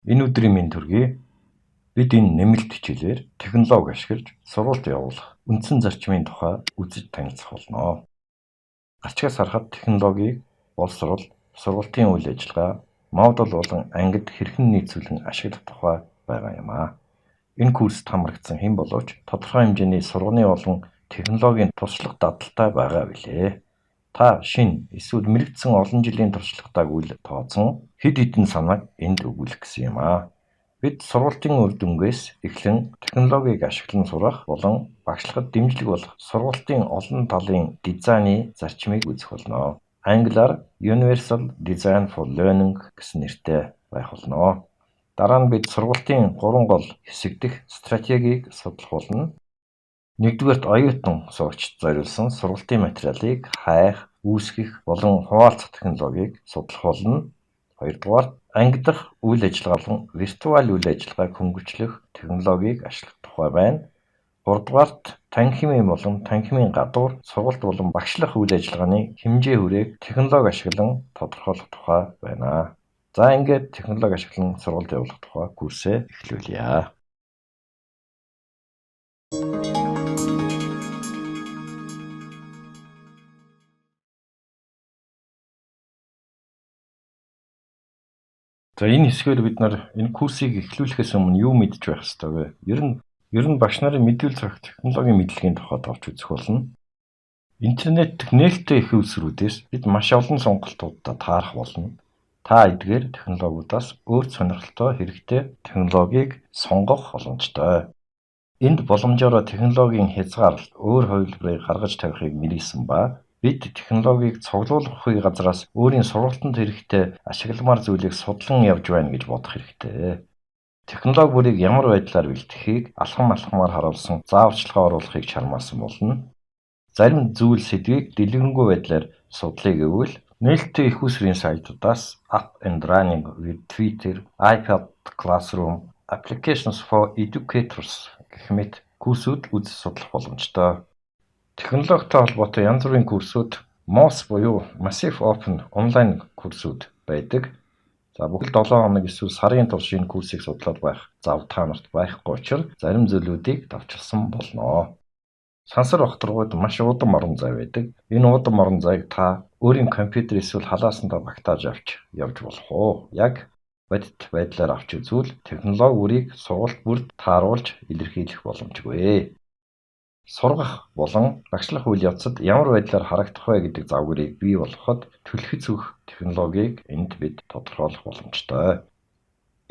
Энэ өдрийн мэнд төргий. Бид энэ нэмэлт хичээлээр технологи ашиглаж сургалт явуулах үндсэн зарчмын тухай үзэж танилцах болно. Гарчгаас харахад технологиг боловсрол, сургалтын үйл ажиллагаа, модуль болон ангид хэрхэн нийцүүлэн ашиглах тухай байгаа юм аа. Энэ курст хамрагдсан хэн боловч тодорхой хэмжээний сурганы болон технологийн туршлага дадалтай байгаа билээ. Та шинэ эсвэл мэрэгдсэн олон жилийн туршлагатайг үл тооцсон хэд хэдэн санааг энд өгүүлэх гэсэн юм аа. Бид сургалтын үр дүнгээс эхлэн технологиг ашиглан сурах болон багшлагад дэмжлэг болох сургалтын олон талын дизайны зарчмыг үзэх болно. Англиар Universal Design for Learning гэсэн нэртэй байх болно. Дараа нь бид сургалтын 3 гол хэсэг дэх стратегийг судлах болно. Нэгдүгээрт оюутан сурагчид зориулсан сургалтын материалыг хайх, үүсгэх болон хуваалцах технологиг судлах болно. Хоёрдугаар анги дахь үйл ажиллагаа болон виртуал үйл ажиллагааг хөнгөвчлөх технологиг ашиглах тухай байна. Гуравдугаарт танхимын болон танхимын гадуур сургалт болон багшлах үйл ажиллагааны хэмжээ хүрээг технологи ашиглан тодорхойлох тухай байна. За ингээд технологи ашиглан сургалт явуулах тухай курсээ эхлүүлье. За энэ хэсгээр бид нар энэ курсыг эхлүүлэхээс өмнө юу мэдж байх ёстой вэ? Ер нь багш нарын мэдүүлж авах технологийн мэдлэгийн тухайд авч үзэх болно. Интернет нээлттэй их үсрүүдээс бид маш олон сонголтуудаа таарах болно. Та эдгээр технологиудаас өөр сонирхолтой хэрэгтэй технологиг сонгох боломжтой. Энд боломжоор технологийн хязгаарлалт өөр хувилбарыг гаргаж тавихыг мэрийсэн ба бид технологиг цуглуулгын газраас өөрийн сургалтанд хэрэгтэй ашигламар зүйлийг судлан явж байна гэж бодох хэрэгтэй. Технологи бүрийг ямар байдлаар бэлтгэхийг алхамаар харуулсан зааварчилгаа оруулахыг чармаасан болно. Зарим зүйл сэдвийг дэлгэрэнгүй байдлаар судлыг гэвэл нээлттэй их усрын сайтуудаас Up and Running with Twitter, iPad Classroom, Applications for Educators гэх мэт курсүүд үзэж судлах боломжтой. Технологитой холбоотой янз бүрийн курсүүд MOOC буюу Massive Open онлайн курсүүд байдаг. За бүхэл 7 хоног эсвэл сарын турш энэ курсыг судлаад байх зав та нарт байхгүй учраас зарим зүйлүүдийг давчилсан болно. Сансар огторгууд маш удам орон зай байдаг. Энэ удам орон зайг та өөрийн компьютер эсвэл халаасандаа багтааж авч явж болох уу? Яг бодит байдлаар авч үзвэл технологи бүрийг сургалт бүрд тааруулж илэрхийлэх боломжгүй. Сургах болон багшлах үйл явцад ямар байдлаар харагдах вэ гэдэг загварыг бий болгоход түлхэц өгөх технологиг энд бид тодорхойлох боломжтой.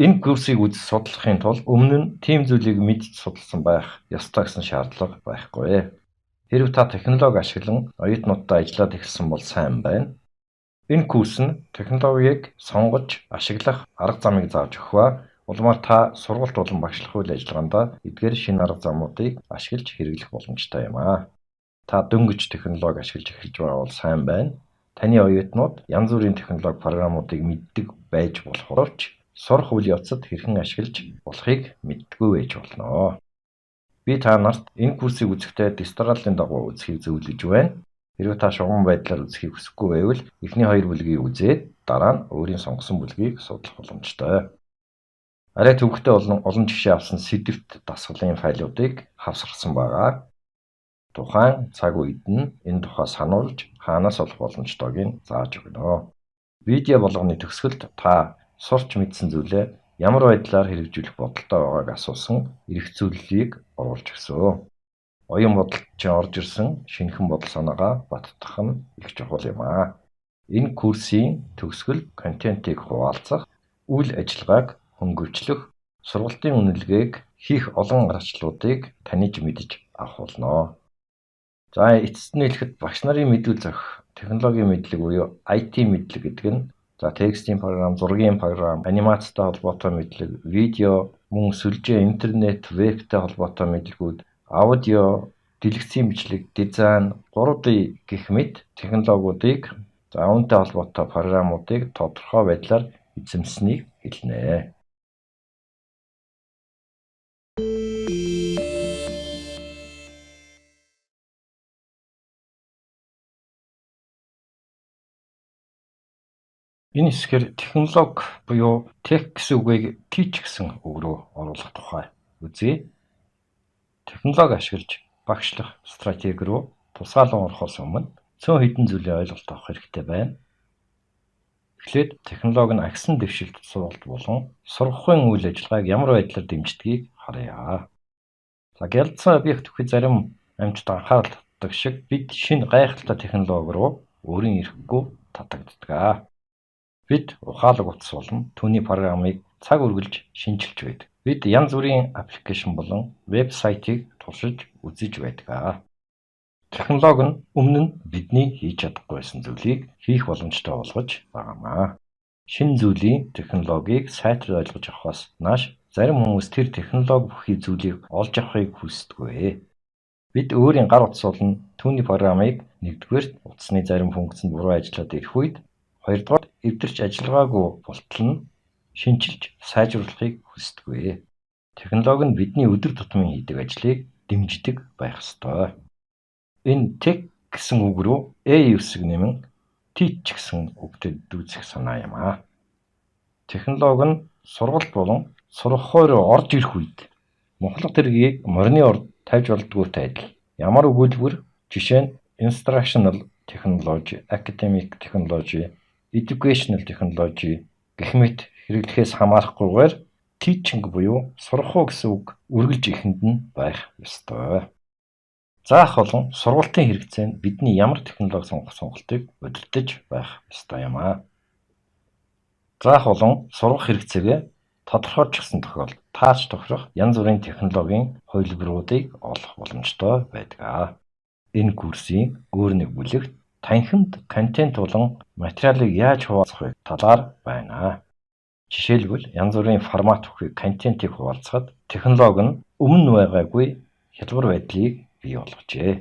Энэ курсыг үзэж судлахын тулд өмнө нь тийм зүйлийг мэдж судалсан байх ёстой гэсэн шаардлага байхгүй. Хэрэв та технологи ашиглан оюутнуудтай ажиллаад эхэлсэн бол сайн байна. Энэ курс нь технологиг сонгож ашиглах арга замыг зааж өгөх ба улмаар та сургалт болон багшлах үйл ажиллагаанд эдгээр шинэ арга замуудыг ашиглаж хэрэглэх боломжтой юм аа. Та дөнгөж технологи ашиглаж эхэлж байгаа бол сайн байна. Таны оюутнууд янз бүрийн технологи програмуудыг мэддэг байж болохоор ч сурах үйл явцад хэрхэн ашиглаж болохыг мэддэггүй байж болно. Би та нарт энэ курсыг үзэхдээ дистралийн дагуу үзэхийг зөвлөж байна. Хэрвээ та шугам байдлаар үзэхийг хүсэхгүй байвал эхний 2 бүлгийг үзээд дараа нь өөрийн сонгосон бүлгийг судлах боломжтой. Арай төвөгтэй болон олон жишээ авсан сэдвт дасгалын файлуудыг хавсгасан байгаа. Тухайн цаг үед нь энэ тухай сануулж хаанаас олох боломжтойг зааж өгнө. Видео болгоны төгсгөлд та сурч мэдсэн зүйлээ ямар байдлаар хэрэгжүүлэх бодолтой байгааг асуусан эрх зүйлийг оруулж өгсөн. Оюун бодолд чинь орж ирсэн шинэхэн бодол санаагаа баттгах нь их чухал юм аа. Энэ курсын төгсгөл контентыг хуваалцах, үйл ажиллагааг хөнгөвчлөх, сургалтын үнэлгээг хийх олон аргачлалуудыг таньж мэдж авах болно. За эцэст нь хэлэхэд багш нарын мэдүүл зохих технологийн мэдлэг буюу IT мэдлэг гэдэг нь текстийн програм, зургийн програм, анимацтай холбоотой мэдлэг, видео, мөн сүлжээ, интернет, вебтэй холбоотой мэдлгүүд, аудио, дэлгэцийн бичлэг, дизайн, 3D гэх мэт технологиудыг үүнтэй холбоотой програмуудыг тодорхой байдлаар эзэмсэнийг хэлнэ. Энэ хэсгээр технологи буюу тех гэсэн үгийг teach гэсэн үг рүү оруулах тухай үзье. Технологи ашиглаж багшлах стратеги руу тусгаалan орохоос өмнө цөөн хэдэн зүйлийн ойлголт авах хэрэгтэй байна. Эхлээд технологи нь агсан дэвшилт сургалт болон сургахын үйл ажиллагааг ямар байдлаар дэмждгийг харъя. Гялдсан объект бүхий зарим амьтад анхаарал татдаг шиг бид шинэ гайхалтай технологи руу өөрийн эрэхгүй татагддаг. Бид ухаалаг утас болон түүний программыг цаг үргэлж шинжилж байдаг. Бид янз бүрийн аппликейшн болон вебсайтыг туршиж үзэж байдаг. Технологи нь өмнө нь бидний хийж чадахгүй байсан зүйлийг хийх боломжтой болгож байгаамаа. Шинэ зүйлийн технологиг сайтар ойлгож авахаас нааш зарим хүмүүс тэр технологи бүхий зүйлийг олж авахыг хүсдэггүй. Бид өөрийн гар утас болон түүний программыг нэгдүгээр утасны зарим функцэнд буруу ажиллаад ирэх үед, хоёрдугаар эвдэрч ажиллагаагүй болтол нь шинжилж сайжруулахыг хүсдэггүй. Технологи нь бидний өдөр тутмын хийдэг ажлыг дэмждэг байх ёстой. Энэ tech гэсэн үг рүү üsг нэмэн teach гэсэн үгтэй дүүцэх санаа юм аа. Технологи нь сургалт болон сургахуй руу орж ирэх үед мухлах тэргийг морины урд тавьж болдгоотой адил. Ямар өгүүлбэр, жишээ нь instructional technology, academic technology, educational technology гэх мэт хэрэглэхээс хамаарахгүйгээр teaching буюу сурах гэсэн үг үргэлж ихэнд нь байх ёстой. Заах болон сургалтын хэрэгцээнд бидний ямар технологи сонгох сонголтыг удирдах байх ёстой юм аа. Заах болон сургах хэрэгцээгээ тодорхойлчихсан тохиолдолд таарч тохирох янз бүрийн технологийн хувилбаруудыг олох боломжтой байдаг. Энэ курсын өөр нэг бүлэгт танхимд контент болон материалыг яаж хуваалцахыг талаар байна. Жишээлбэл янз бүрийн формат бүхий контентийг хуваалцахад технологи нь өмнө байгаагүй хялбар байдлыг бий болгожээ.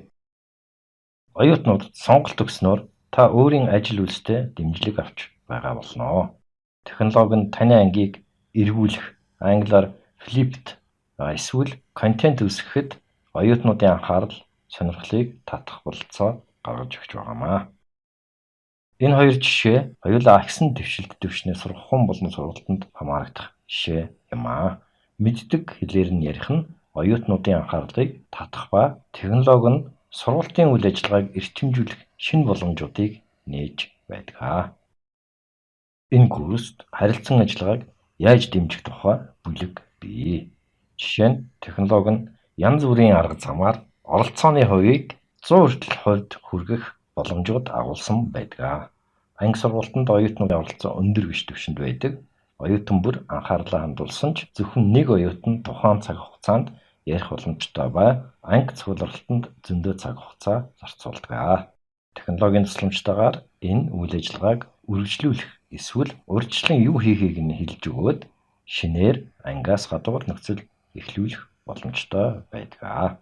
Оюутнуудад сонголт өгснөөр та өөрийн ажил үйлстэй дэмжлэг авч байгаа болно. Технологи нь таны ангийг эргүүлэх, англиар flipped эсвэл контент үүсгэхэд оюутнуудын анхаарал, сонирхлыг татах бололцоо гаргаж өгч байгаамаа. Энэ хоёр жишээ хоёулаа агсан дэвшилт дэвшнээ сургахуун болон сургалтанд хамаарагдах жишээ юм аа. Мэддэг хэлээр нь ярих нь оюутнуудын анхаарлыг татах ба технологи нь сургалтын үйл ажиллагааг эрчимжүүлэх шинэ боломжуудыг нээж байдаг. Энэ курст харилцан ажиллагааг яаж дэмжих тухай бүлэг бий. Жишээ нь технологи нь янз бүрийн арга замаар оролцооны хувийг 100% хүргэх боломжууд агуулсан байдаг. Анги сургалтанд оюутнуудын оролцоо өндөр биш түвшинд байдаг. Оюутан бүр анхаарлаа хандуулсан ч зөвхөн нэг оюутан тухайн цаг хугацаанд ярих боломжтой ба анги цугларалтанд зөндөө цаг хугацаа зарцуулдаг. Технологийн тусламжтайгаар энэ үйл ажиллагааг үргэлжлүүлэх эсвэл урьдчилан юу хийхийг нь хэлж өгөөд шинээр ангиас гадуур нөхцөл эхлүүлэх боломжтой байдаг.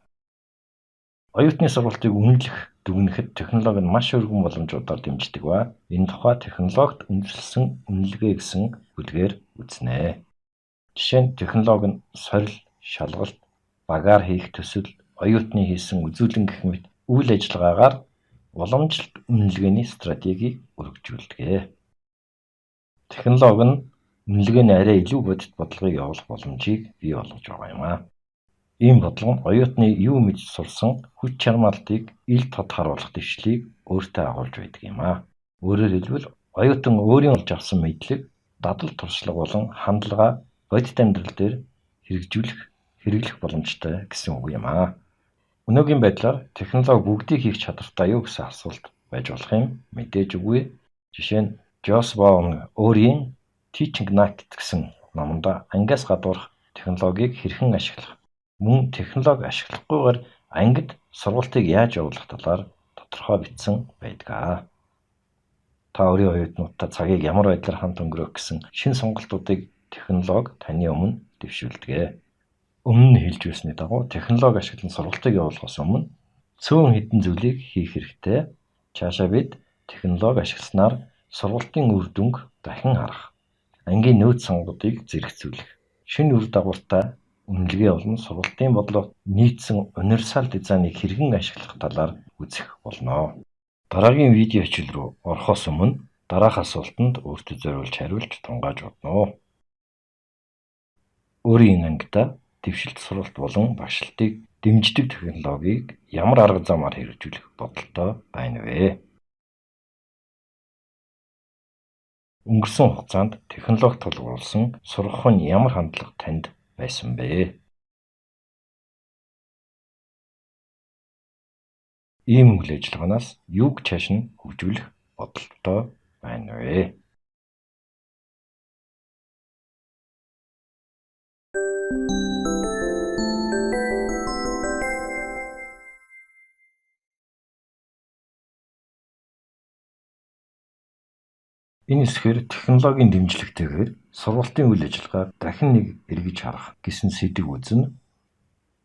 Оюутны сургалтыг үнэлэх, дүгнэхэд технологи нь маш өргөн боломжуудаар дэмждэг ба энэ тухай технологид үндэслэсэн үнэлгээ гэсэн бүлгээр үзнэ. Жишээ нь технологи нь сорил, шалгалт, багаар хийх төсөл, оюутны хийсэн үзүүлэн гэх мэт үйл ажиллагаагаар уламжлалт үнэлгээний стратегийг өргөжүүлдэг. Технологи нь үнэлгээний арай илүү бодит бодлогыг явуулах боломжийг бий болгож байгаа юм аа. Ийм бодлого нь оюутны юу мэдж сурсан хүч чармаалтыг ил тод харуулах дэвшлийг өөртөө агуулж байдаг юм аа. Өөрөөр хэлбэл оюутан өөрийн олж авсан мэдлэг, дадал туршлага болон хандлага бодит амьдрал дээр хэрэглэх боломжтой гэсэн үг юм аа. Өнөөгийн байдлаар технологи бүгдийг хийх чадвартай юу гэсэн асуулт байж болох юм мэдээж үгүй. Жишээ нь Joss Baum өөрийн Teaching Knack гэсэн номонд ангиас гадуурх технологиг хэрхэн ашиглах, мөн технологи ашиглахгүйгээр ангид сургалтыг яаж явуулах талаар тодорхой бичсэн байдаг. Та өөрийн оюутнуудтай цагийг ямар байдлаар хамт өнгөрөөх гэсэн шинэ сонголтуудыг технологи таны өмнө дэвшүүлдэг. Өмнө нь хэлж байсан дагуу технологи ашиглан сургалтыг явуулахаас өмнө цөөн хэдэн зүйлийг хийх хэрэгтэй. Цаашаа бид технологи ашигласнаар сургалтын үр дүнг дахин харах, ангийн нөөц сонгуудыг зэрэгцүүлэх, шинэ үр дагавартай үнэлгээ болон сургалтын бодлого нийцсэн универсал дизайныг хэрхэн ашиглах талаар үзэх болно. Дараагийн видео хичээл рүү орохоос өмнө дараах асуултанд өөртөө зориулж хариулж тунгааж бодно. Өөрийн ангидаа дэвшилт сургалт болон багшлалтыг дэмждэг технологиг ямар арга замаар хэрэгжүүлэх бодолтой байна вэ? Өнгөрсөн хугацаанд технологи тулгуурласан сургах нь ямар хандлага танд байсан бэ? Ийм үйл ажиллагаанаас юуг чааш нь хөгжүүлэх бодолтой байна вэ? Энэ хэсгээр технологийн дэмжлэгтэйгээр сургалтын үйл ажиллагаа дахин нэг эргэж харах гэсэн сэдэв үзнэ.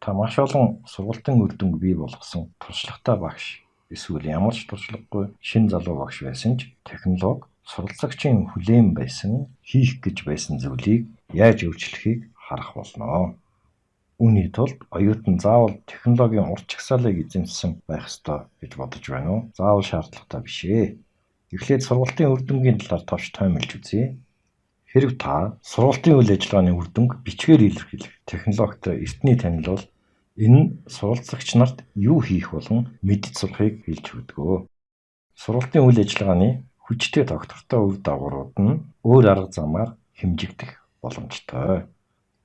Та маш олон сургалтын үр дүнг бий болгосон туршлагатай багш эсвэл ямар ч туршлагагүй шинэ залуу багш байсан ч технологи суралцагчийн хүлээн байсан хийх гэж байсан зүйлийг яаж өөрчлөхийг харах болно. Үүний тулд оюутан заавал технологийн урт чагсаалыг эзэмшсэн байх ёстой гэж бодож байна уу? Заавал шаардлагатай биш ээ. Эхлээд сургалтын үр дүнгийн талаар товч тоймолж үзье. Хэрэв та сургалтын үйл ажиллагааны үр дүнг бичгээр илэрхийлэх технологитой эртний танил бол энэ нь суралцагч нарт юу хийх болон мэдж сурахыг хэлж өгдөг. Сургалтын үйл ажиллагааны хүчтэй тогтвортой үр дагаврууд нь өөр арга замаар хэмжигдэх боломжтой.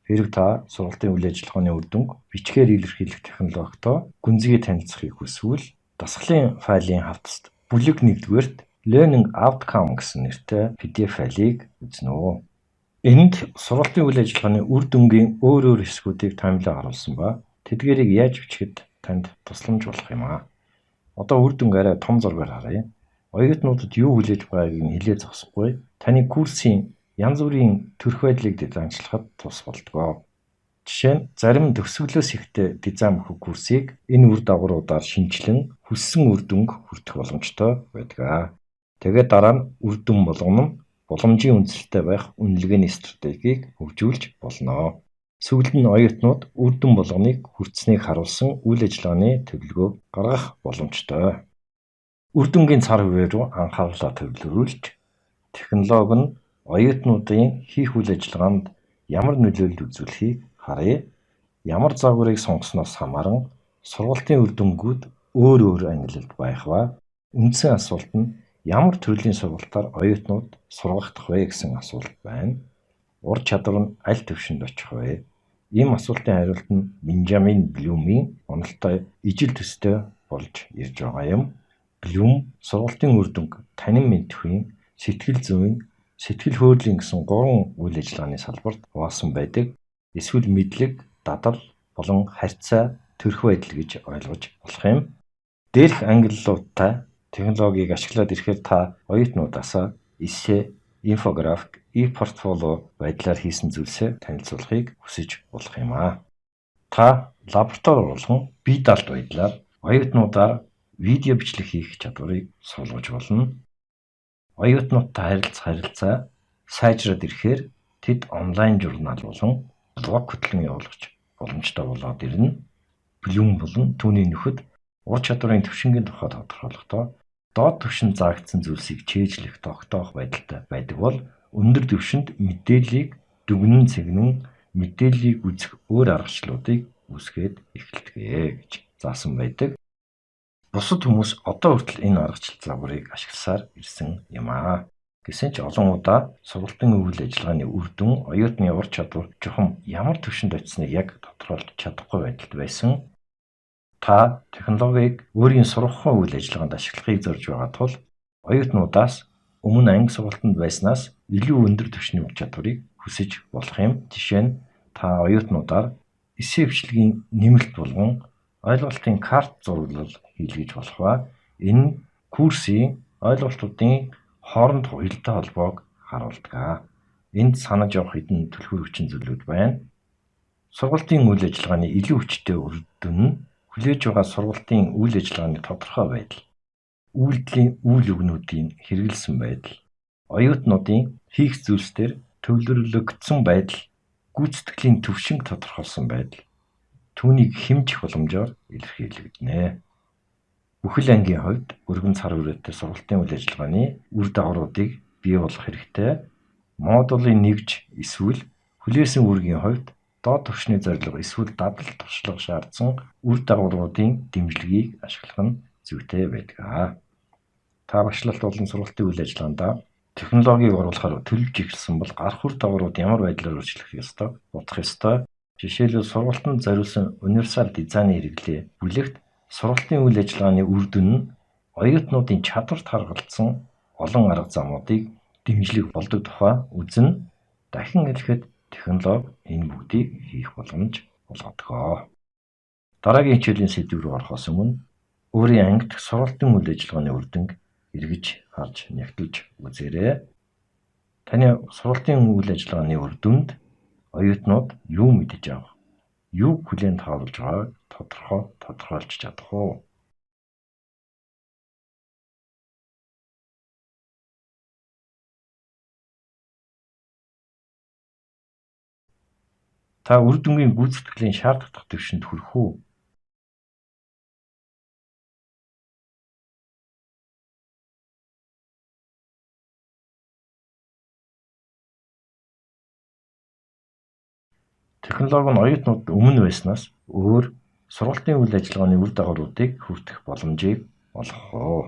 Хэрэв та сургалтын үйл ажиллагааны үр дүнг бичгээр илэрхийлэх технологитой гүнзгий танилцахыг хүсвэл дасгалын файлын хавцад бүлэг 1-р Learning Outcome гэсэн нэртэй PDF файлыг үзнэ. Энд сургалтын үйл ажиллагааны үр дүнгийн өөр хэсгүүдийг таймлаа харуулсан ба тэдгээрийг яаж бичихэд танд тусламж болох юм аа. Одоо үр дүнг арай том зургаар харъя. Оюутнуудад юу хүлээж байгааг нь хэлээ зогсохгүй таны курсын янз бүрийн төрх байдлыг дизайнчлахад тус болдог. Жишээ нь зарим төгсгөлөөс ихтэй дизайн бүхэг курсыг энэ үр дагавруудаар шинжилэн хүссэн үр дүнг хүртэх боломжтой байдаг. Тэгээд дараа нь үр дүн болгоно нь боломжийн үндэслэлтэй байх үнэлгээний стратегийг хөгжүүлж болно. Сүүлд нь оюутнууд үр дүн болгоныг хүртсэнийг харуулсан үйл ажиллагааны төлөвлөгөө гаргах боломжтой. Үр дүнгийн цар хувиар руу анхаарлаа төвлөрүүлж технологи нь оюутнуудын хийх үйл ажиллагаанд ямар нөлөөлөл үзүүлэхийг харъя. Ямар загварыг сонгосноос хамааран сургалтын үр дүнгууд өөр ангилалд байх ба үндсэн асуулт нь ямар төрлийн сургалтаар оюутнууд сургагдах вэ гэсэн асуулт байна. Ур чадвар нь аль түвшинд очих вэ? Ийм асуултын хариулт нь Бенжамин Блумийн онолтой ижил төстэй болж ирж байгаа юм. Блум сургалтын үр дүнг танин мэдхийн, сэтгэл зүйн, сэтгэл хөдлөлийн гэсэн 3 үйл ажиллагааны салбарт хуваасан байдаг. Эсвэл мэдлэг, дадал болон харьцаа төрх байдал гэж ойлгож болох юм. Дээрх ангиллуудтай технологиг ашиглаад ирэхээр та оюутнуудаас эссе, инфографик, e-портфолио байдлаар хийсэн зүйлсээ танилцуулахыг хүсэж болох юм аа. Та лаборатори болгон бие даалт байдлаар оюутнуудаар видео бичлэг хийх чадварыг суулгаж болно. Оюутнуудтай харилцаа сайжраад ирэхээр тэд онлайн журнал болон блог хөтлөн явуулах боломжтой болоод ирнэ. Блум болон түүний нөхөд ур чадварын түвшингийн тухай тодорхойлохдоо доод түвшинд заагдсан зүйлсийг чэйжлэх тогтоох байдалтай байдаг бол өндөр түвшинд мэдээллийг дүгнэн цэгнэн мэдээллийг үзэх өөр аргачлалуудыг үүсгээд эхэлдэг гэж заасан байдаг. Бусад хүмүүс одоо хүртэл энэ аргачлал загварыг ашигласаар ирсэн юм аа. Гэсэн ч олон удаа сургалтын үйл ажиллагааны үр дүн оюутны ур чадвар чухам ямар түвшинд очисныг яг тодорхойлж чадахгүй байдалд байсан. Та технологиг өөрийн сургах үйл ажиллагаанд ашиглахыг зорж байгаа тул оюутнуудаас өмнө анги сургалтанд байснаас илүү өндөр түвшний ур чадварыг хүсэж болох юм. Жишээ нь та оюутнуудаар эссе бичлэгийн нэмэлт болгон ойлголтын карт зураглал хийлгэж болох ба энэ курсын ойлголтуудын хоорондох уялдаа холбоог харуулдаг. Энд санаж явах хэдэн түлхүүр хүчин зүйлүүд байна. Сургалтын үйл ажиллагааны илүү хүчтэй үр дүн нь хүлээж байгаа сургалтын үйл ажиллагааны тодорхой байдал, үйлдэлийн үйл өгнүүдийн хэрэгэлсэн байдал, оюутнуудын хийх зүйлсээр төвлөрлөгдсөн байдал, гүйцэтгэлийн түвшинг тодорхойлсон байдал, түүнийг хэмжих боломжоор илэрхийлэгдэнэ. Бүхэл ангийн хувьд өргөн цар хүрээтэй сургалтын үйл ажиллагааны үр дагавруудыг бий болгох хэрэгтэй. Модулын нэгж эсвэл хүлээсэн үүргийн хувьд доод түвшний зорилго эсвэл дадал туршлага шаардсан үр дагавруудын дэмжлэгийг ашиглах нь зүйтэй байдаг. Та багшлалт болон сургалтын үйл ажиллагаанд технологиг оруулахаар төлөвлөж эхэлсэн бол гарах үр дагаврууд ямар байдлаар өөрчлөх ёстой, бодох ёстой. Жишээлбэл сургалтанд зориулсан универсал дизайны хэрэглээ бүлэгт сургалтын үйл ажиллагааны үр дүн нь оюутнуудын чадварт харгалзсан олон арга замуудыг дэмжлэг болдог тухай үзэн дахин хэлэхэд технологи энэ бүгдийг хийх боломж олгодог. Дараагийн хичээлийн сэдв рүү орохоос өмнө өөрийн ангид сургалтын үйл ажиллагааны үр дүнг эргэж харж нягтлж үзээрэй. Таны сургалтын үйл ажиллагааны үр дүнд оюутнууд юу мэдэж авах, юу хүлээн тавуулж байгааг тодорхойлж чадах уу? Та үр дүнгийн гүйцэтгэлийн шаардлагатай түвшинд хүрэх үү? Технологи нь оюутнууд өмнө байснаас өөр сургалтын үйл ажиллагааны үр дагавруудыг хүртэх боломжийг олгох уу?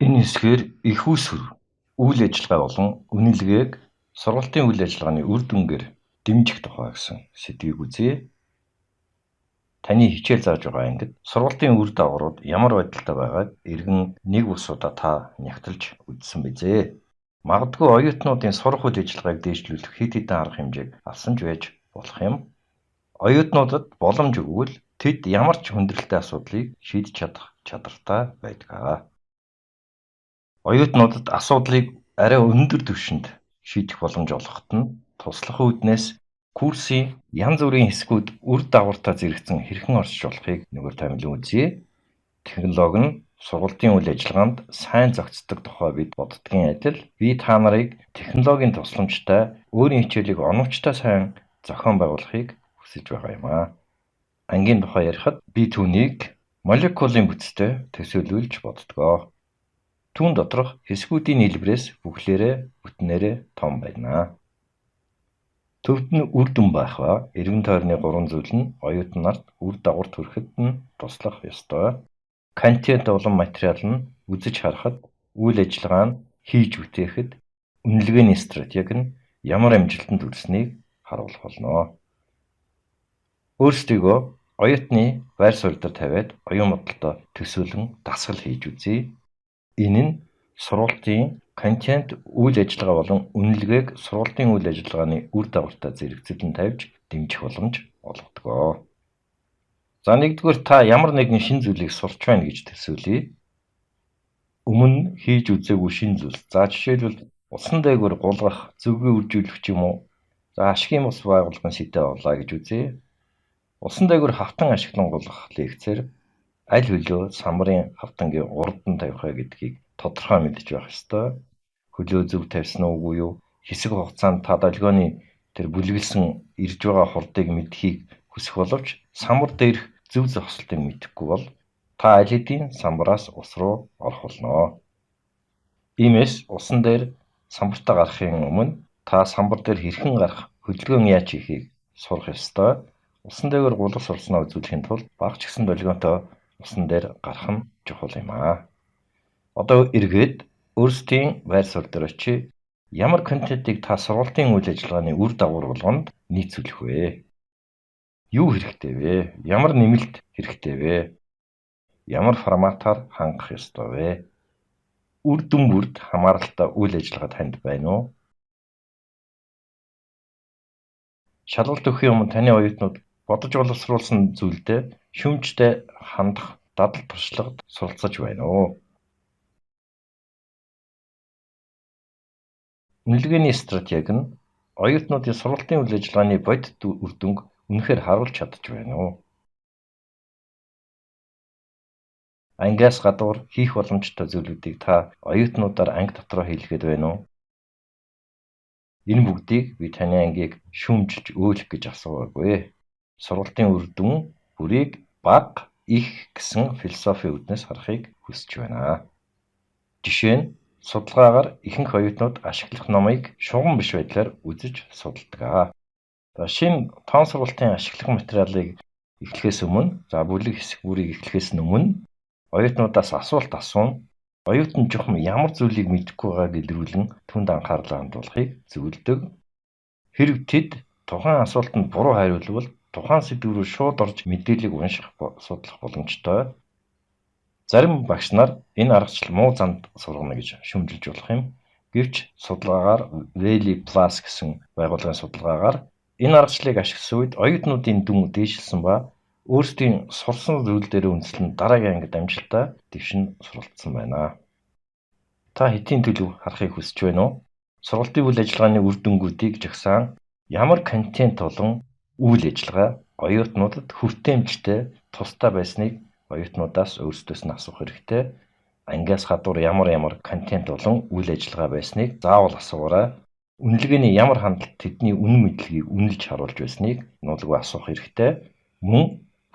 Энэ хэсгээр их үүсвэр, үйл ажиллагаа болон үнэлгээг сургалтын үйл ажиллагааны үр дүнгээр дэмжих тухай гэсэн сэдвийг үзье. Таны хичээл зааж байгаа ангид сургалтын үр дагаврууд ямар байдалтай байгааг эргэн нэг усудаа та нягтлж үзсэн бизээ. Магадгүй оюутнуудын сурах үйл ажиллагааг дээшлүүлэх хэд хэдэн арга хэмжээг авсан ч байж болох юм. Оюутнуудад боломж өгвөл тэд ямар ч хүндрэлтэй асуудлыг шийдэж чадах чадвартай байдаг. Оюутнуудад асуудлыг арай өндөр түвшинд шийдэх боломж олгоход нь туслах үүднээс курсын янз бүрийн хэсгүүд үр дагавартай зэрэгцэн хэрхэн оршиж болохыг нөгөө томилон үзье. Технологи нь сургалтын үйл ажиллагаанд сайн зохицдог тухай бид боддгийн адил би та нарыг технологийн тусламжтай өөрийн хичээлийг оновчтой сайн зохион байгуулахыг хүсэж байгаа юм аа. Ангийн тухай ярихад би түүнийг молекулын бүтцтэй төсөөлүүлж боддгоо. Түүн доторх хэсгүүдийн нийлбэрээс бүхлээрээ бүтнээрээ том байна. Төвд нь үр дүн байх ба эргэн тойрны 3 зүйл нь оюутан нарт үр дагавар хүрэхэд нь туслах ёстой. Контент болон материал нь үзэж харахад, үйл ажиллагаа нь хийж бүтээхэд, үнэлгээний стратеги нь ямар амжилтанд хүрсэнийг харуулах болно. Өөрсдийгөө оюутны байр суурь дээр тавиад оюун бодолтой төсөөлөн дасгал хийж үзье. Энэ нь сургалтын контент, үйл ажиллагаа болон үнэлгээг сургалтын үйл ажиллагааны үр дагавартай зэрэгцүүлэн тавьж дэмжих боломж олгодог. За нэгдүгээр та ямар нэгэн шинэ зүйлийг сурч байна гэж төсөөлье. Өмнө хийж үзээгүй шинэ зүйл. За жишээлбэл усан дээгүүр гулгах, зөвгөө үржүүлэх ч юм уу. За ашигын бус байгууллагын сэдэ болоо гэж үзье. Усан дээгүүр хавтан ашиглан гулгах лекцээр аль хөлөө самбарын хавтангийн урд нь тавих вэ гэдгийг тодорхой мэдж байх ёстой. Хөлөө зөв тавьсан уугүй юу? Хэсэг хугацаанд та долгионы тэр бүлгэлсэн ирж байгаа хурдыг мэдхийг хүсэх боловч самбар дээрх зөв зогсолтыг мэдэхгүй бол та аль хэдийн самбараас ус руу орох болно. Иймээс усан дээр самбартаа гарахын өмнө та самбар дээр хэрхэн гарах, хөдөлгөөн яаж хийхийг сурах ёстой. Усан дээгүүр гулгах сурснаа үзүүлэхийн тулд багч гисэн долгионтой усан дээр гарах нь чухал юм аа. Одоо эргээд өөрсдийн байр суурь дээр очие. Ямар контентыг та сургалтын үйл ажиллагааны үр дагавар болгонд нийцүүлэх вэ? Юу хэрэгтэй вэ? Ямар нэмэлт хэрэгтэй вэ? Ямар форматаар хангах ёстой вэ? Үр дүн бүрд хамааралтай үйл ажиллагаа танд байна уу? Шалгалт өгөхийн өмнө таны оюутнууд бодож боловсруулсан зүйлдээ шүүмжтэй хандах дадал туршлагад суралцаж байна уу? Үнэлгээний стратеги нь оюутнуудын сургалтын үйл ажиллагааны бодит үр дүнг үнэхээр харуулж чадж байна уу? Ангиас гадуур хийх боломжтой зүйлүүдийг та оюутнуудаар анги дотроо хэлгээд байна уу? Энэ бүгдийг би таны ангийг шүүмжилж өөлөх гэж асуугаагүй. Сургалтын үр дүн бүрийг бага, их гэсэн философийн үүднээс харахыг хүсэж байна. Жишээ нь судалгаагаар ихэнх оюутнууд ашиглах номыг шугам биш байдлаар үзэж судалдаг. Шинэ тоон сургалтын ашиглах материалыг эхлэхээс өмнө, бүлэг хэсэг бүрийг эхлэхээс өмнө оюутнуудаас асуулт асууна. Оюутан жухам ямар зүйлийг мэдэхгүй байгааг илрүүлэн түнд анхаарлаа хандуулахыг зөвлөдөг. Хэрв тэд тухайн асуултанд буруу хариулвал тухайн сэдв рүү шууд орж мэдээллийг унших судлах боломжтой. Зарим багш нар энэ аргачлал муу занд сургана гэж шүүмжилж болох юм. Гэвч судалгаагаар Valley Plus гэсэн байгууллагын судалгаагаар энэ аргачлалыг ашигласан үед оюутнуудын дүн дээшилсэн ба өөрсдийн сурсан зүйл дээр үндэслэн дараагийн ангид амжилттай дэвшин суралцсан байна. Та хэдийн төлөв харахыг хүсэж байна уу? Сургалтын үйл ажиллагааны үр дүнгуудыг жагсаан ямар контент болон үйл ажиллагаа оюутнуудад хүртээмжтэй тустай байсныг оюутнуудаас өөрсдөөс нь асуух хэрэгтэй. Ангиас гадуур ямар контент болон үйл ажиллагаа байсныг заавал асуугаарай. Үнэлгээний ямар хандлт тэдний үнэн мэдлэгийг үнэлж харуулж байсныг нуулгүй асуух хэрэгтэй. Мөн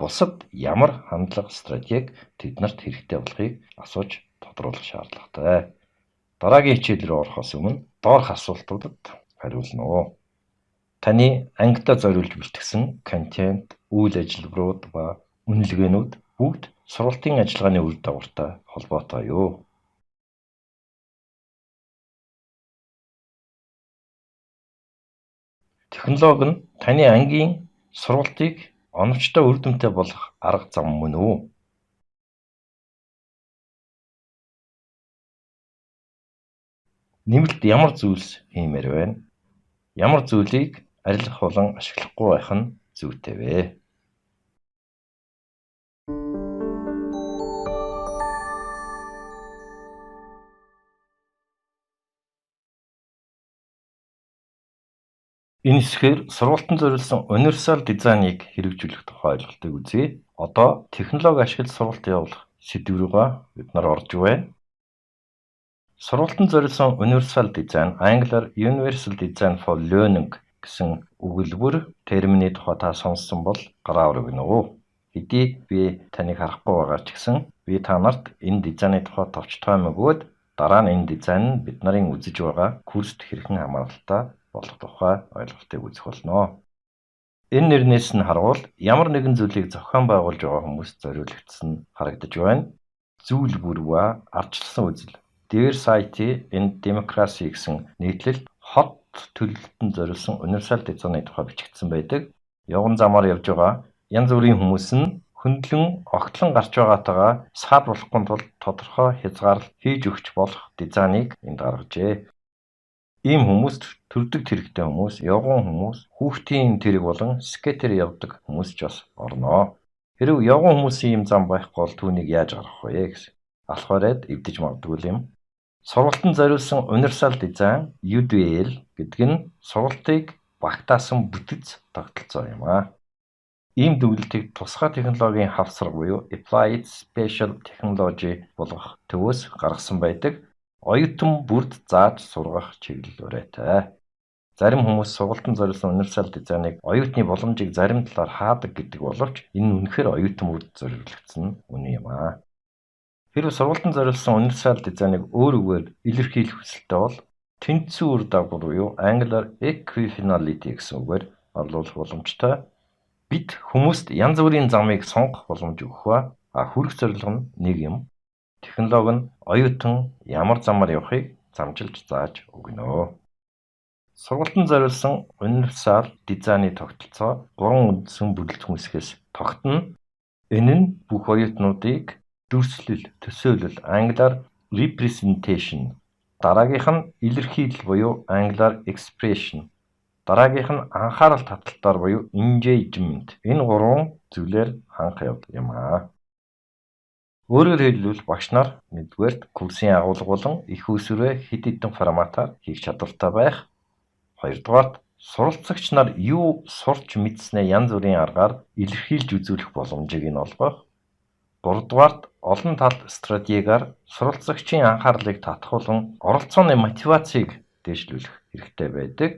бусад ямар хандлага стратеги тэднэрт хэрэгтэй болохыг асууж тодруулах шаардлагатай. Дараагийн хичээл рүү орохоос өмнө доорх асуултуудад хариулна. Таны ангидаа зориулж бэлтгэсэн контент, үйл ажиллагаарууд ба үнэлгээнүүд бүгд сургалтын ажиллагааны үр дагавартай холбоотой юу? Технологи нь таны ангийн сургалтыг оновчтой үр дүнтэй болох арга зам мөн үү? Нэмэлт ямар зүйлс хиймээр байна? Ямар зүйлийг арилгах болон ашиглахгүй байх нь зүйтэй вэ? Энэ хэсгээр сургалтанд зориулсан универсал дизайныг хэрэгжүүлэх тухай ойлголтыг үзье. Одоо технологи ашиглаж сургалт явуулах сэдв рүүгээ бид нар орж байна. Сургалтанд зориулсан универсал дизайн, англиар Universal Design for Learning гэсэн өгүүлбэр терминий тухай та сонссон бол гараа өргөнө үү? Хэдий би таныг харахгүй байгаа ч гэсэн би та нарт энэ дизайны тухай товч тоомог өгөөд дараа нь энэ дизайн нь бид нарын үзэж байгаа курст хэрхэн хамааралтай болох тухай ойлголтыг үзэх болно. Энэ нэрнээс нь харвал ямар нэгэн зүйлийг зохион байгуулж байгаа хүмүүст зориулагдсан харагдаж байна. Зүйл бүр ба ардчилсан үзэл. Diversity in Democracy гэсэн нийтлэлд хот төлөлтөнд зориулсан универсал дизайны тухай бичигдсэн байдаг. Явган замаар явж байгаа янз бүрийн хүмүүс нь хөндлөн огтлон гарч байгаатайгаа саадруулахгүй тулд тодорхой хязгаарлалт хийж өгч болох дизайныг энд гаргажээ. Ийм хүмүүст төрдөг тэрэгтэй хүмүүс, явган хүмүүс, хүүхдийн тэрэг болон скейтер явдаг хүмүүс ч бас орно. Хэрв явган хүмүүсийн ийм зам байхгүй бол түүнийг яаж гаргах вэ гэсэн алх бариад эвдэж магадгүй юм. Сургалтанд зориулсан универсал дизайн UDL гэдэг нь сургалтыг багтаасан бүтэц тогтолцоо юм аа. Ийм дүгнэлтийг тусгай технологийн хавсар буюу Applied Special Technology болгох төвөөс гаргасан байдаг. Оюутан бүрд зааж сургах чиглэл урайтай. Зарим хүмүүс сургалтанд зориулсан универсал дизайныг оюутны боломжийг зарим талаар хаадаг гэдэг боловч энэ нь үнэхээр оюутан бүрд зориулагдсан үнэн юм аа. Хэрвээ сургалтанд зориулсан универсал дизайныг өөр үгээр илэрхийлэх хүсэлтэй бол тэнцүү үр дагавар буюу англиар equifinality гэсэн үгээр орлуулах боломжтой. Бид хүмүүст янз бүрийн замыг сонгох боломж өгөх ба хүрэх зорилго нь нэг юм. Технологи нь оюутан ямар замаар явахыг замжилж зааж өгнө. Сургалтанд зориулсан универсал дизайны тогтолцоо 3 үндсэн бүрэлдэхүүн хэсгээс тогтно. Энэ нь бүх оюутнуудыг дүрслэл, төсөөлөл, англиар representation, дараагийнх нь илэрхийлэл буюу англиар expression, дараагийнх нь анхаарал таталтаар буюу engagement. Энэ 3 зүйлээр ханх явдал юм аа. Өөрөөр хэлбэл багш нар 1-р курсын агуулга болон их үүсвэрээ хэд хэдэн форматаар хийх чадвартай байх. 2-р Суралцагч нар юу сурч мэдснээ янз бүрийн аргаар илэрхийлж үзүүлэх боломжийг нь олгох. 3-дугаарт олон талт стратегиар суралцагчийн анхаарлыг татахуулан оролцооны мотивацийг дээшлүүлэх хэрэгтэй байдаг.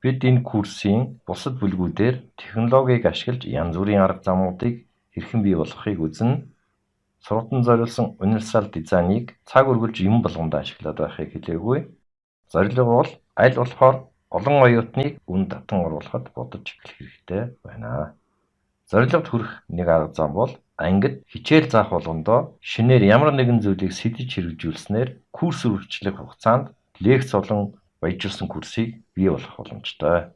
Бид энэ курсын бусад бүлгүүдээр технологиг ашиглаж янз бүрийн арга замуудыг хэрхэн бий болгохыг үзнэ. Сургалтанд зориулсан универсал дизайныг цаг үргэлж юм болгонд ашиглаад байхыг хэлээгүй. Зорилго бол аль болохоор олон оюутныг үн татан оруулахад бодож эхлэх хэрэгтэй байна. Зорилгод хүрэх нэг арга зам бол ангид хичээл заах болгондоо шинээр ямар нэгэн зүйлийг сэдэж хэрэгжүүлснээр курс үргэлжлэх хугацаанд лекц болон баяжуулсан курсыг бий болгох боломжтой.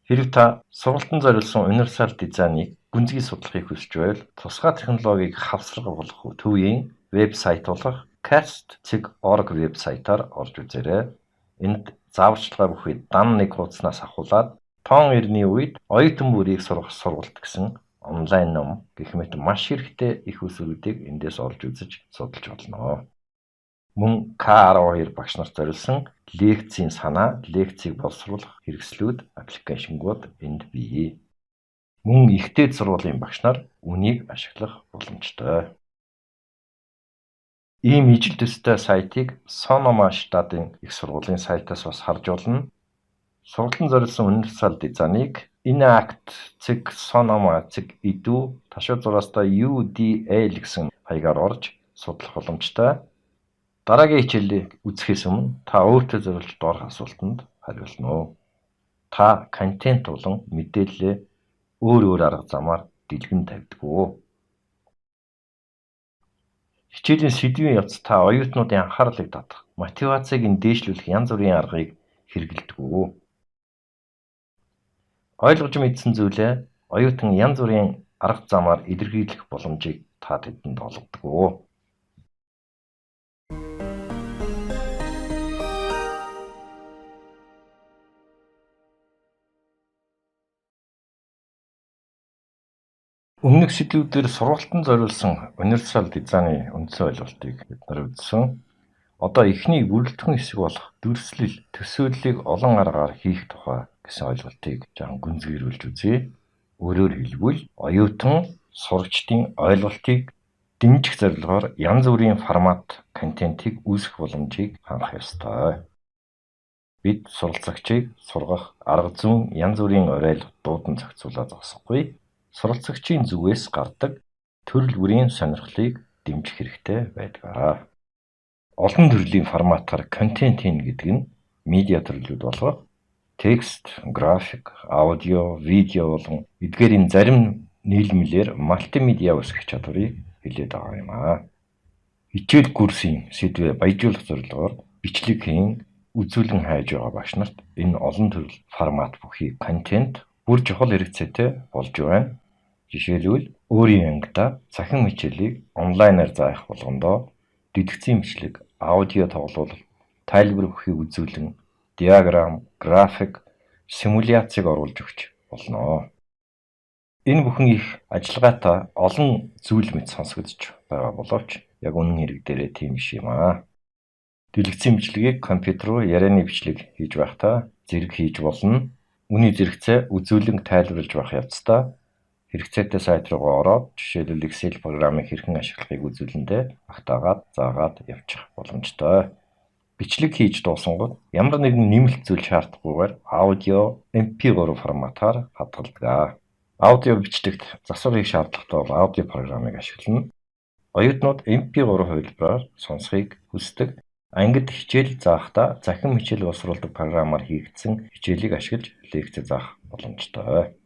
Хэрэв та сургалтанд зориулсан универсал дизайныг гүнзгий судлахыг хүсэж байвал тусгай технологиг хавсарга болгох төвийн вебсайт болох cast.org вебсайтаар орж үзээрэй. Энд зааварчилгаа бүхий дан нэг хуудаснаас ахуулаад тоон 90-ны үед оюутан бүрийг сургах сургалт гэсэн онлайн ном гэх мэт маш хэрэгтэй их усруудыг эндээс олж үзэж судалж болно. Мөн К12 багш нарт зориулсан лекцийн санаа, лекцийг боловсруулах хэрэгслүүд, аппликейшнгууд энд бий. Мөн ихтэй сургуулийн багш нар үнийг ашиглах боломжтой. Ийм ижил төстэй сайтыг Сономаштадын их сургуулийн сайтаас бас харж болно. Сургалтанд зориулсан универсал дизайныг inact.sonoma.edu ташуу зураастаа UDL гэсэн хаягаар орж судлах боломжтой. Дараагийн хичээлийг үзэхээс өмнө та өөртөө зориулж доорх асуултанд хариулна. Та контент болон мэдээлэлээ өөр арга замаар дэлгэн тавьдаг. Хичээлийн сэдвийн явц та оюутнуудын анхаарлыг татах, мотивацийг нь дээшлүүлэх янз бүрийн аргыг хэрэглэдэг. Ойлгож мэдсэн зүйлээ оюутан янз бүрийн арга замаар илэрхийлэх боломжийг та тэдэнд олгодог. Өмнөх сэдвүүдээр сургалтанд зориулсан универсал дизайны үндсэн ойлголтыг бид нар үзсэн. Одоо эхний бүрэлдэхүүн хэсэг болох дүрслэл, төсөөллийг олон аргаар хийх тухай гэсэн ойлголтыг жоохон гүнзгийрүүлж үзье. Өөрөөр хэлбэл оюутан сурагчдын ойлголтыг дэмжих зорилгоор янз бүрийн формат контентийг үүсгэх боломжийг хангах ёстой. Бид суралцагчийг сургах арга зүйн янз бүрийн уриалга дуудан зохицуулаад зогсохгүй. Суралцагчийн зүгээс гардаг төрөл бүрийн сонирхлыг дэмжих хэрэгтэй байдаг. Олон төрлийн форматаар контент хийнэ гэдэг нь медиа төрлүүд болгох текст, график, аудио, видео болон эдгээрийн зарим нийлмэлээр мультимедиа үүсгэх чадварыг хэлээд байгаа юм. Хичээл курсын сэдвээ баяжуулах зорилгоор бичлэг хийн, үзүүлэн хайж байгаа багш нарт энэ олон төрөл формат бүхий контент бүр чухал хэрэгцээтэй болж байна. Жишээлбэл өөрийн ангидаа цахим хичээлийг онлайнаар заах болгондоо дэлгэцийн бичлэг, аудио тоглуулалт, тайлбар бүхий үзүүлэн, диаграм, график, симуляцийг оруулж өгч болно. Энэ бүхэн их ажиллагаатай олон зүйл мэт сонсогдож байгаа боловч яг үнэн хэрэг дээрээ тийм биш юм. Дэлгэцийн бичлэгийг компьютер руу ярианы бичлэг хийж байхдаа зэрэг хийж болно. Үүний зэрэгцээ үзүүлэн тайлбарлаж байх явцдаа хэрэгцээтэй сайт руугаа ороод жишээлбэл Excel програмыг хэрхэн ашиглахыг үзүүлэндээ багтаагаад заагаад явчих боломжтой. Бичлэг хийж дуусангууд ямар нэгэн нэмэлт зүйл шаардахгүйгээр аудио MP3 форматаар хадгалдаг. Аудио бичлэгт засвар хийх шаардлагатай бол аудио програмыг ашиглана. Оюутнууд MP3 хувилбараар сонсохыг хүсдэг. Ангид хичээл заахдаа захин хичээл боловсруулдаг програмаар хийгдсэн хичээлийг ашиглаж лекц заах боломжтой.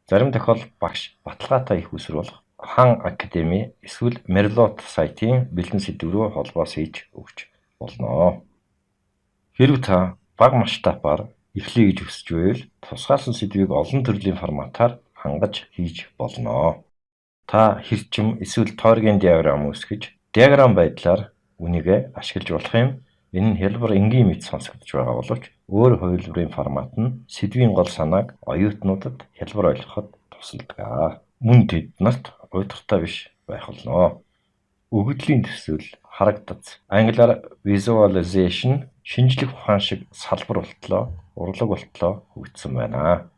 Зарим тохиолдолд багш баталгаатай их усруулах Хан Академи эсвэл Merlot сайтын бэлэн сэдв рүү холбоос хийж өгч болно. Хэрэв та бага масштабаар эхлэе гэж хүсэж байвал тусгаалсан сэдвийг олон төрлийн форматаар хангаж хийж болно. Та хэрчим эсвэл тойргийн диаграм үүсгэж диаграм байдлаар үнийг ашиглаж болох юм. Энэ нь хялбар энгийн мэт сонсогдож байгаа боловч өөр хувилбарын формат нь сэдвийн гол санааг оюутнуудад хялбар ойлгоход тусалдаг. Мөн тэд нарт уйдгартай биш байх болно. Өгөгдлийн төсөөл, харагдац, англиар visualization, шинжлэх ухаан шиг салбар болтлоо урлаг болтлоо хөгжсөн байна.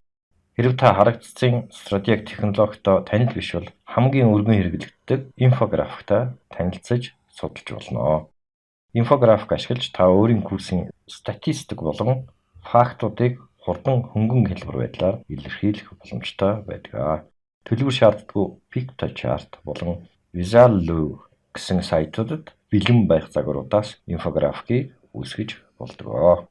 Хэрэв та харагдцын стратеги технологитой танил биш бол хамгийн өргөн хэрэглэгддэг инфографиктай танилцж судалж болно. Инфографик ашиглаж та өөрийн курсын статистик болон фактуудыг хурдан хөнгөн хэлбэр байдлаар илэрхийлэх боломжтой байдаг. Төлбөр шаарддаггүй PictoChart болон Visual гэсэн сайтуудад бэлэн байх загваруудаас инфографикийг үүсгэж болдог.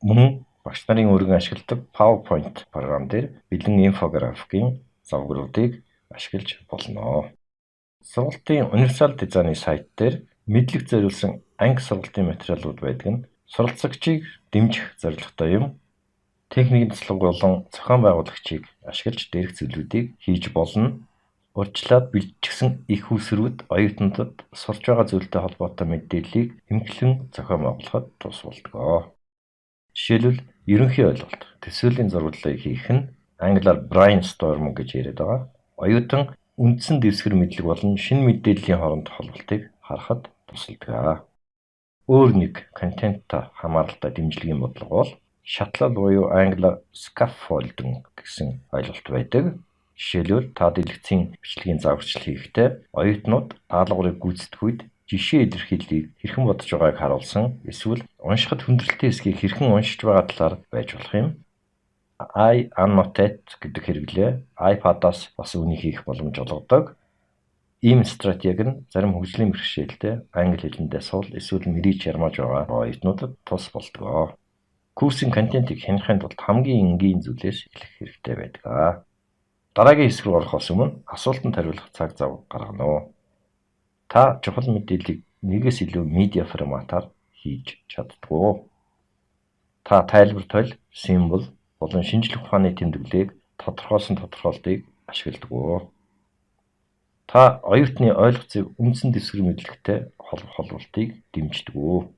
Мөн багш нарын өргөн ашигладаг PowerPoint програм дээр бэлэн инфографикийн загваруудыг ашиглаж болно. Сургалтын универсал дизайны сайт дээр мэдлэг зориулсан анги сургалтын материалууд байдаг нь суралцагчийг дэмжих зорилготой юм. Техникийн туслах болон зохион байгуулагчийг ашиглаж дээрх зүйлүүдийг хийж болно. Урьдчилаад бэлтжигсэн их үүсвэрүүд оюутнуудад сурч байгаа зүйлтэй холбоотой мэдээллийг эмхлэн зохион байгуулахад тус болдог. Жишээлбэл ерөнхий ойлголт, төсвөөлийн зурваллыг хийх нь англиар brainstorm гэж яриад байгаа. Оюутан үндсэн дэвсгэр мэдлэг болон шинэ мэдээллийн хооронд холболтыг харахад тусалдаг. Өөр нэг контенттой хамааралтай дэмжлэгийн бодлого бол шатлал буюу англиар scaffolding гэсэн ойлголт байдаг. Жишээлбэл та дэлгэцийн бичлэгийн загварчил хийхдээ оюутнууд даалгаврыг гүйцэтгэх үед жишээ илэрхийллийг хэрхэн бодож байгааг харуулсан эсвэл уншихад хүндрэлтэй хэсгийг хэрхэн уншиж байгаа талаар байж болох юм. I annotate гэдэг хэрэглээ iPad-аас бас үнийг хийх боломж олгодог. Ийм стратеги нь зарим хөгжлийн бэрхшээлтэй англи хэлэндээ сул эсвэл мэрийч ярмаж байгаа оюутнуудад тус болдог. Курсын контентыг хянахын тулд хамгийн энгийн зүйлээс эхлэх хэрэгтэй байдаг. Дараагийн хэсэг рүү орохоос өмнө асуултанд хариулах цаг зав гаргана уу? Та чухал мэдээллийг нэгээс илүү медиа форматаар хийж чаддгүй. Та тайлбар тойл, символ болон шинжлэх ухааны тэмдэглэлийг тодорхойлсон тодорхойлтыг ашигладаг. Та оюутны ойлгоцыг үндсэн дэвсгэр мэдлэгтэй холболтыг дэмждэг.